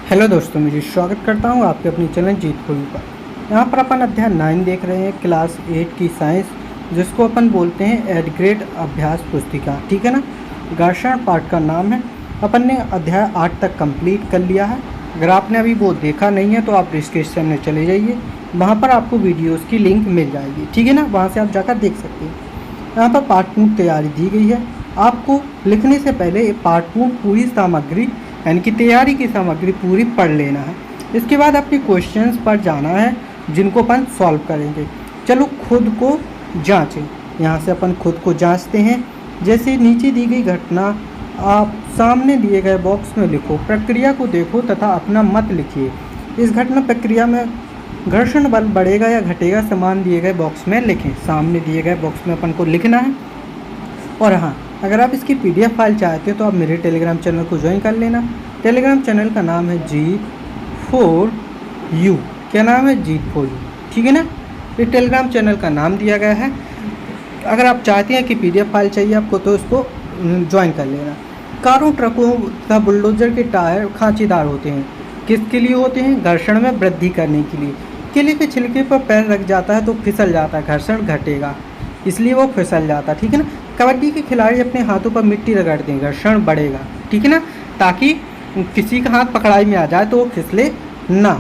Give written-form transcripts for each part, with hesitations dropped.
Hello दोस्तों, मैं स्वागत करता हूं आपके अपनी चैनल जीत खोई पर। यहां पर अपन अध्याय 9 देख रहे हैं, क्लास 8 की साइंस, जिसको अपन बोलते हैं एड ग्रेड अभ्यास पुस्तिका। ठीक है ना। घर्षण पाठ का नाम है। अपन ने अध्याय 8 तक कंप्लीट कर लिया है। अगर आपने अभी वो देखा नहीं है तो आप डिस्क्रिप्शन में चले जाइए, वहाँ पर आपको वीडियोज़ की लिंक मिल जाएगी। ठीक है ना, वहाँ से आप जाकर देख सकते हैं। यहाँ पर पाठपूर्ण तैयारी दी गई है। आपको लिखने से पहले पाठपूर्ण पूरी सामग्री यानी कि तैयारी की सामग्री पूरी पढ़ लेना है। इसके बाद अपने क्वेश्चंस पर जाना है, जिनको अपन सॉल्व करेंगे। चलो खुद को जांचें। यहाँ से अपन खुद को जांचते हैं। जैसे नीचे दी गई घटना आप सामने दिए गए बॉक्स में लिखो, प्रक्रिया को देखो तथा अपना मत लिखिए। इस घटना प्रक्रिया में घर्षण बल बढ़ेगा या घटेगा, समान दिए गए बॉक्स में लिखें। सामने दिए गए बॉक्स में अपन को लिखना है। और हाँ, अगर आप इसकी PDF फाइल चाहते हो तो आप मेरे टेलीग्राम चैनल को ज्वाइन कर लेना। टेलीग्राम चैनल का नाम है G4U। क्या नाम है? G4U। ठीक है ना। ये टेलीग्राम चैनल का नाम दिया गया है। अगर आप चाहते हैं कि PDF फाइल चाहिए आपको तो इसको ज्वाइन कर लेना। कारों, ट्रकों तथा बुलडोजर के टायर खांचीदार होते हैं। किसके लिए होते हैं? घर्षण में वृद्धि करने के लिए। केले के छिलके पर पैर रख जाता है तो फिसल जाता है, घर्षण घटेगा, इसलिए वो फिसल जाता है। ठीक है ना। कबड्डी के खिलाड़ी अपने हाथों पर मिट्टी रगड़ते हैं, घर्षण बढ़ेगा। ठीक है ना, ताकि किसी का हाथ पकड़ाई में आ जाए तो वो फिसले ना।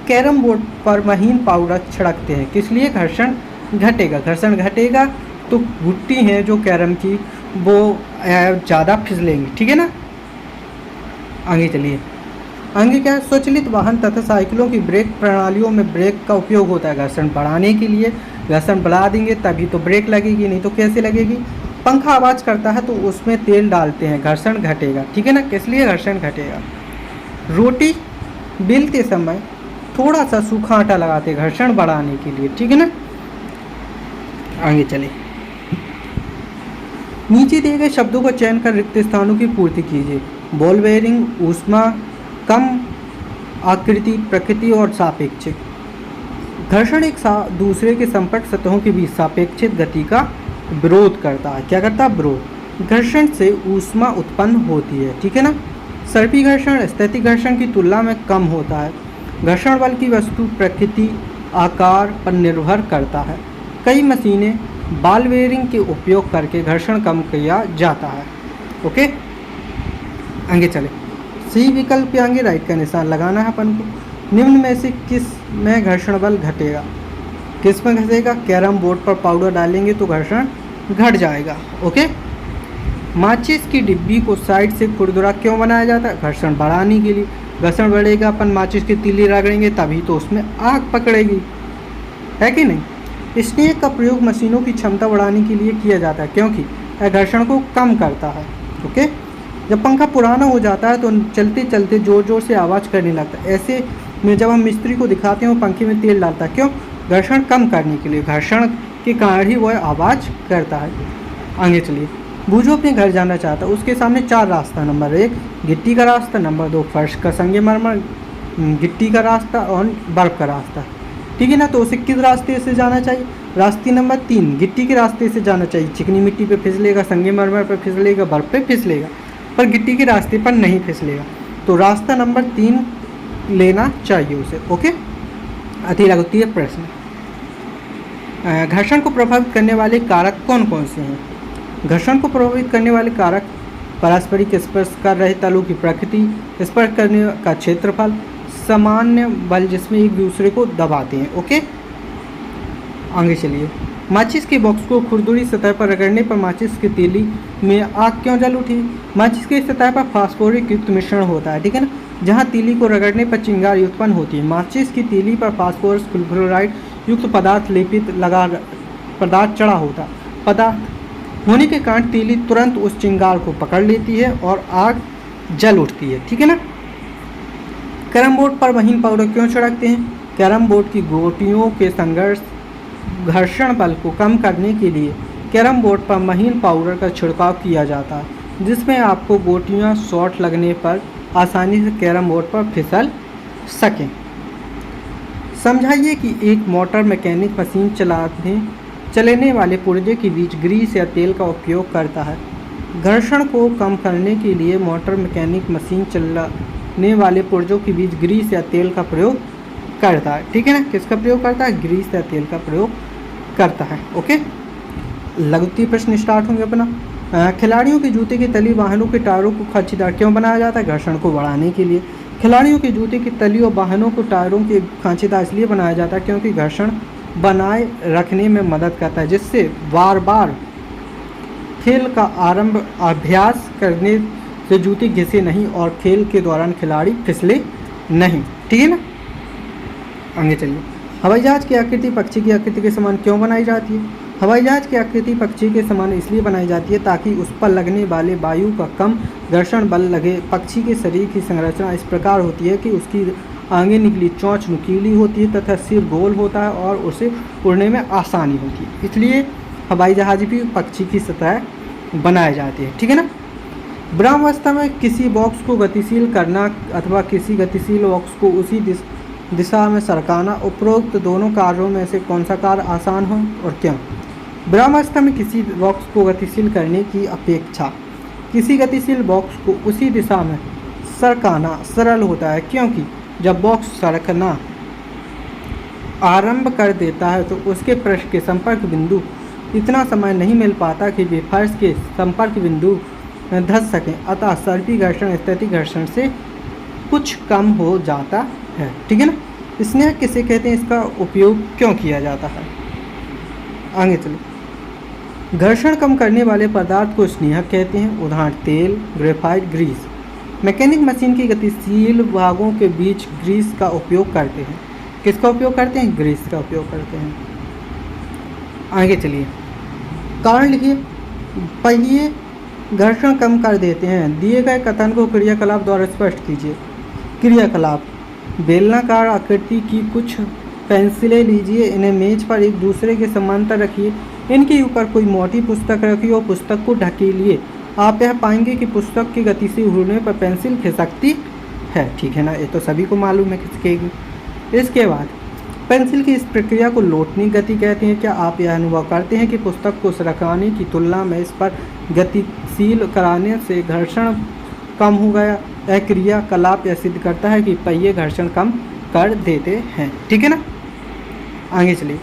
कैरम बोर्ड पर महीन पाउडर छिड़कते हैं, किस लिए? घर्षण घटेगा। घर्षण घटेगा तो गुट्टी हैं जो कैरम की वो ज़्यादा फिसलेंगी। ठीक है ना। आगे चलिए। आगे क्या है? स्वचालित वाहन तथा साइकिलों की ब्रेक प्रणालियों में ब्रेक का उपयोग होता है घर्षण बढ़ाने के लिए। घर्षण बढ़ा देंगे तभी तो ब्रेक लगेगी, नहीं तो कैसे लगेगी? पंखा आवाज़ करता है तो उसमें तेल डालते हैं, घर्षण घटेगा। ठीक है ना, किस लिए? घर्षण घटेगा। रोटी बेलते समय थोड़ा सा सूखा आटा लगाते हैं, घर्षण बढ़ाने के लिए। ठीक है ना। आगे चले। नीचे दिए गए शब्दों का चयन कर रिक्त स्थानों की पूर्ति कीजिए। बॉल बेयरिंग, ऊष्मा, कम आकृति, प्रकृति और सापेक्षिक। घर्षण एक दूसरे के संपर्क सतहों के बीच सापेक्षिक गति का विरोध करता है। क्या करता है? विरोध। घर्षण से ऊष्मा उत्पन्न होती है। ठीक है ना। सर्पी घर्षण स्थैतिक घर्षण की तुलना में कम होता है। घर्षण बल की वस्तु प्रकृति आकार पर निर्भर करता है। कई मशीनें बॉल बेयरिंग के उपयोग करके घर्षण कम किया जाता है। ओके, आगे चले। सही विकल्प के आगे राइट का निशान लगाना है अपन को। निम्न में से किस में घर्षण बल घटेगा? किस में घटेगा? कैरम बोर्ड पर पाउडर डालेंगे तो घर्षण घट जाएगा। ओके। माचिस की डिब्बी को साइड से खुरदुरा क्यों बनाया जाता है? घर्षण बढ़ाने के लिए। घर्षण बढ़ेगा, अपन माचिस की तीली रगड़ेंगे तभी तो उसमें आग पकड़ेगी, है कि नहीं? स्नेक का प्रयोग मशीनों की क्षमता बढ़ाने के लिए किया जाता है, क्योंकि यह घर्षण को कम करता है। ओके। जब पंखा पुराना हो जाता है तो चलते चलते ज़ोर ज़ोर से आवाज़ करने लगता है। ऐसे में जब हम मिस्त्री को दिखाते हैं वो पंखे में तेल डालता है, क्यों? घर्षण कम करने के लिए। घर्षण के कारण ही वह आवाज़ करता है। आगे चलिए। बूझो अपने घर जाना चाहता है, उसके सामने 4 रास्ता। नंबर 1 गिट्टी का रास्ता, नंबर 2 फर्श का संगमरमर, गिट्टी का रास्ता और बर्फ़ का रास्ता। ठीक है ना। तो उसे किस रास्ते से जाना चाहिए? रास्ते नंबर 3 गिट्टी के रास्ते से जाना चाहिए। चिकनी मिट्टी पे फिसलेगा, संगमरमर पे फिसलेगा, बर्फ़ पे फिसलेगा, पर गिट्टी के रास्ते पर नहीं फिसलेगा। तो रास्ता नंबर 3 लेना चाहिए उसे। ओके। अति लघुत्तीय प्रश्न। घर्षण को प्रभावित करने वाले कारक कौन कौन से हैं? घर्षण को प्रभावित करने वाले कारक पारस्परिक स्पर्श कर रहे तलों की प्रकृति, स्पर्श करने का क्षेत्रफल, सामान्य बल जिसमें एक दूसरे को दबाते हैं। ओके। आगे चलिए। माचिस के बॉक्स को खुरदुरी सतह पर रगड़ने पर माचिस की तीली में आग क्यों जल उठी? माचिस की सतह पर फास्फोरिक युक्त मिश्रण होता है। ठीक है ना। जहाँ तीली को रगड़ने पर चिंगारी उत्पन्न होती है। माचिस की तीली पर फास्फोरस फ्लोराइड युक्त पदार्थ लेपित पदार्थ चढ़ा होता पदार्थ होने के कारण तीली तुरंत उस चिंगार को पकड़ लेती है और आग जल उठती है। ठीक है ना। कैरम बोर्ड पर महीन पाउडर क्यों छिड़कते हैं? कैरम बोर्ड की गोटियों के संघर्ष घर्षण बल को कम करने के लिए कैरम बोर्ड पर महीन पाउडर का छिड़काव किया जाता है, जिसमें आपको गोटियां शॉट लगने पर आसानी से कैरम बोर्ड पर फिसल सकें। समझाइए कि एक मोटर मैकेनिक मशीन चलाने वाले पुर्जे के बीच ग्रीस या तेल का उपयोग करता है। घर्षण को कम करने के लिए मोटर मैकेनिक मशीन घिसने वाले पुर्जों के बीच ग्रीस या तेल का प्रयोग करता है। ठीक है ना, किसका प्रयोग करता है? ग्रीस या तेल का प्रयोग करता है। ओके, लघुत्तरीय प्रश्न स्टार्ट होंगे अपना। खिलाड़ियों के जूते की तली वाहनों के टायरों को खांचीदार क्यों बनाया जाता है? घर्षण को बढ़ाने के लिए। खिलाड़ियों के जूते की तली और वाहनों को टायरों के खांचीदार इसलिए बनाया जाता है क्योंकि घर्षण बनाए रखने में मदद करता है, जिससे बार बार खेल का अभ्यास करने से जूते घिसे नहीं और खेल के दौरान खिलाड़ी फिसले नहीं। ठीक है ना, आगे चलिए। हवाई जहाज की आकृति पक्षी की आकृति के समान क्यों बनाई जाती है? हवाई जहाज की आकृति पक्षी के समान इसलिए बनाई जाती है ताकि उस पर लगने वाले वायु का कम घर्षण बल लगे। पक्षी के शरीर की संरचना इस प्रकार होती है कि उसकी आगे निकली चोंच नुकीली होती है तथा सिर गोल होता है और उसे उड़ने में आसानी होती है, इसलिए हवाई जहाज भी पक्षी की सतह बनाए जाते हैं। ठीक है ना। ब्रह्मावस्था में किसी बॉक्स को गतिशील करना अथवा किसी गतिशील बॉक्स को उसी दिशा में सरकाना, उपरोक्त दोनों कार्यों में से कौन सा कार्य आसान हो और क्यों? ब्रह्मावस्था में किसी बॉक्स को गतिशील करने की अपेक्षा किसी गतिशील बॉक्स को उसी दिशा में सरकाना सरल होता है, क्योंकि जब बॉक्स सरकना आरंभ कर देता है तो उसके पृष्ठ के संपर्क बिंदु इतना समय नहीं मिल पाता कि वे फर्श के संपर्क बिंदु धंस सकें, अतः सर्पी घर्षण स्थैतिक घर्षण से कुछ कम हो जाता है। ठीक है ना। स्नेह किसे कहते हैं? इसका उपयोग क्यों किया जाता है? आगे चलो। घर्षण कम करने वाले पदार्थ को स्नेहक कहते हैं। उदाहरण तेल, ग्रेफाइट, ग्रीस। मैकेनिक मशीन की गतिशील भागों के बीच ग्रीस का उपयोग करते हैं। किसका उपयोग करते हैं? ग्रीस का उपयोग करते हैं। आगे चलिए, कारण लिखिए। पहिए घर्षण कम कर देते हैं। दिए गए कथन को क्रियाकलाप द्वारा स्पष्ट कीजिए। क्रियाकलाप: बेलनाकार आकृति की कुछ पेंसिलें लीजिए, इन्हें मेज पर एक दूसरे के समांतर रखिए, इनके ऊपर कोई मोटी पुस्तक रखिए और पुस्तक को ढकेलिए। आप यह पाएंगे कि पुस्तक की गति से घूरने पर पेंसिल खिसकती है। ठीक है ना, ये तो सभी को मालूम है खिसकेगी। इसके बाद पेंसिल की इस प्रक्रिया को लोटनी गति कहते हैं। क्या आप यह अनुभव करते हैं कि पुस्तक को सरकाने की तुलना में इस पर गतिशील कराने से घर्षण कम हो गया? यह क्रियाकलाप यह सिद्ध करता है कि पहिए घर्षण कम कर देते हैं। ठीक है ना। आगे चलिए।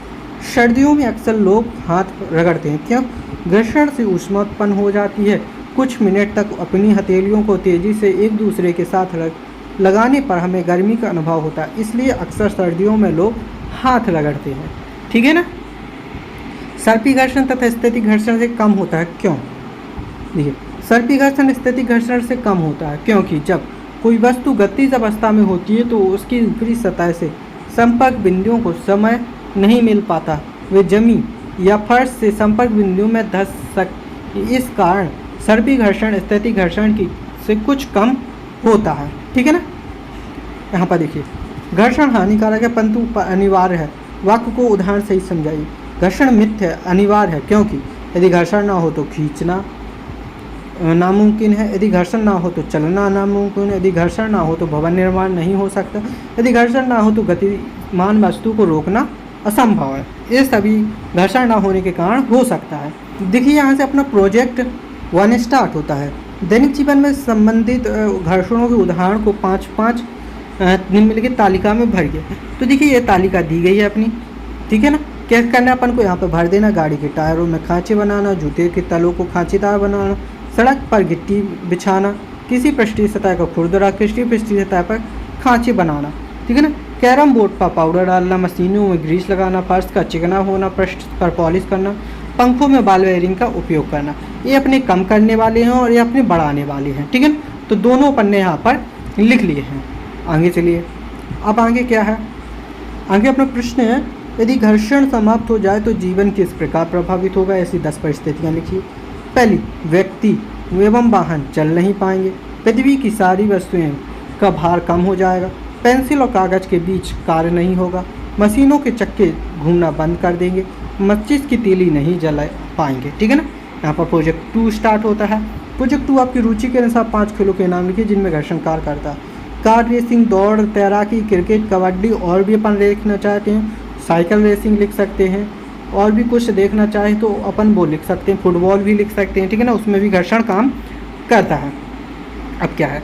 सर्दियों में अक्सर लोग हाथ रगड़ते हैं, क्यों? घर्षण से ऊष्मा उत्पन्न हो जाती है। कुछ मिनट तक अपनी हथेलियों को तेजी से एक दूसरे के साथ लगाने पर हमें गर्मी का अनुभव होता है, इसलिए अक्सर सर्दियों में लोग हाथ रगड़ते हैं। ठीक है ना। सर्पी घर्षण तथा स्थैतिक घर्षण से कम होता है, क्यों? देखिए, सर्पी घर्षण स्थैतिक घर्षण से कम होता है क्योंकि जब कोई वस्तु गतिज अवस्था में होती है तो उसकी ऊपरी सतह से संपर्क बिंदुओं को समय नहीं मिल पाता, वे जमीन या फर्श से संपर्क बिंदुओं में धंस सकते। इस कारण सर्पी घर्षण स्थैतिक घर्षण की से कुछ कम होता है। ठीक है ना। यहाँ पर देखिए, घर्षण हानिकारक है परंतु अनिवार्य है। वाक्य को उदाहरण से ही समझाइए। घर्षण मिथ्य है, अनिवार्य है क्योंकि यदि घर्षण ना हो तो खींचना नामुमकिन है, यदि घर्षण ना हो तो चलना नामुमकिन है, यदि घर्षण ना हो तो भवन निर्माण नहीं हो सकता, यदि घर्षण ना हो तो गतिमान वस्तु को रोकना असंभव है। ये सभी घर्षण ना होने के कारण हो सकता है। देखिए, यहाँ से अपना प्रोजेक्ट 1 स्टार्ट होता है। दैनिक जीवन में संबंधित घर्षणों के उदाहरण को 5-5 निम्नलिखित तालिका में भरिए। तो देखिए, ये तालिका दी गई है अपनी। ठीक है ना। क्या करना है अपन को? यहाँ पर भर देना। गाड़ी के टायरों में खांचे बनाना, जूते के तलों को खांचीदार बनाना, सड़क पर गिट्टी बिछाना, किसी पृष्ठीय सतह को खुरदरा, किसी पृष्ठीय सतह पर खांचे बनाना। ठीक है ना। कैरम बोर्ड पर पाउडर डालना, मशीनों में ग्रीस लगाना, फर्श का चिकना होना, पृष्ठ पर पॉलिश करना, पंखों में बॉल बेयरिंग का उपयोग करना। ये अपने कम करने वाले हैं और ये अपने बढ़ाने वाले हैं। ठीक है ना। तो दोनों पन्ने यहाँ पर लिख लिए हैं। आगे चलिए। अब आगे क्या है? आगे अपना प्रश्न है, यदि घर्षण समाप्त हो जाए तो जीवन किस प्रकार प्रभावित होगा? ऐसी 10 परिस्थितियाँ लिखिए। पहली, व्यक्ति एवं वाहन चल नहीं पाएंगे। पृथ्वी की सारी वस्तुएं का भार कम हो जाएगा। पेंसिल और कागज के बीच कार्य नहीं होगा। मशीनों के चक्के घूमना बंद कर देंगे। मस्तिष्क की तीली नहीं जला पाएंगे। ठीक है ना। यहाँ पर प्रोजेक्ट 2 स्टार्ट होता है। प्रोजेक्ट 2 आपकी रुचि के अनुसार 5 खेलों के नाम लिखिए जिनमें घर्षण कार्य करता है। कार रेसिंग, दौड़, तैराकी, क्रिकेट, कबड्डी, और भी अपन देखना चाहते हैं साइकिल रेसिंग लिख सकते हैं, और भी कुछ देखना चाहे तो अपन वो लिख सकते हैं, फुटबॉल भी लिख सकते हैं। ठीक है ना। उसमें भी घर्षण काम करता है। अब क्या है?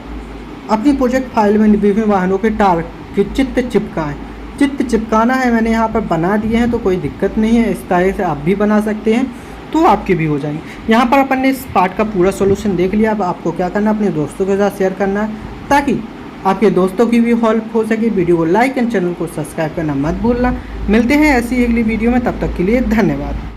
अपनी प्रोजेक्ट फाइल में विभिन्न वाहनों के टार के चित्र चिपकाएं। चित्र चिपकाना है मैंने यहाँ पर बना दिए हैं, तो कोई दिक्कत नहीं है, इस तरह से आप भी बना सकते हैं, तो आपके भी हो जाएंगे। यहाँ पर अपन ने इस पार्ट का पूरा सॉल्यूशन देख लिया। अब आपको क्या करना है, अपने दोस्तों के साथ शेयर करना है ताकि आपके दोस्तों की भी हेल्प हो सके। वीडियो को लाइक एंड चैनल को सब्सक्राइब करना मत भूलना। मिलते हैं ऐसी अगली वीडियो में, तब तक के लिए धन्यवाद।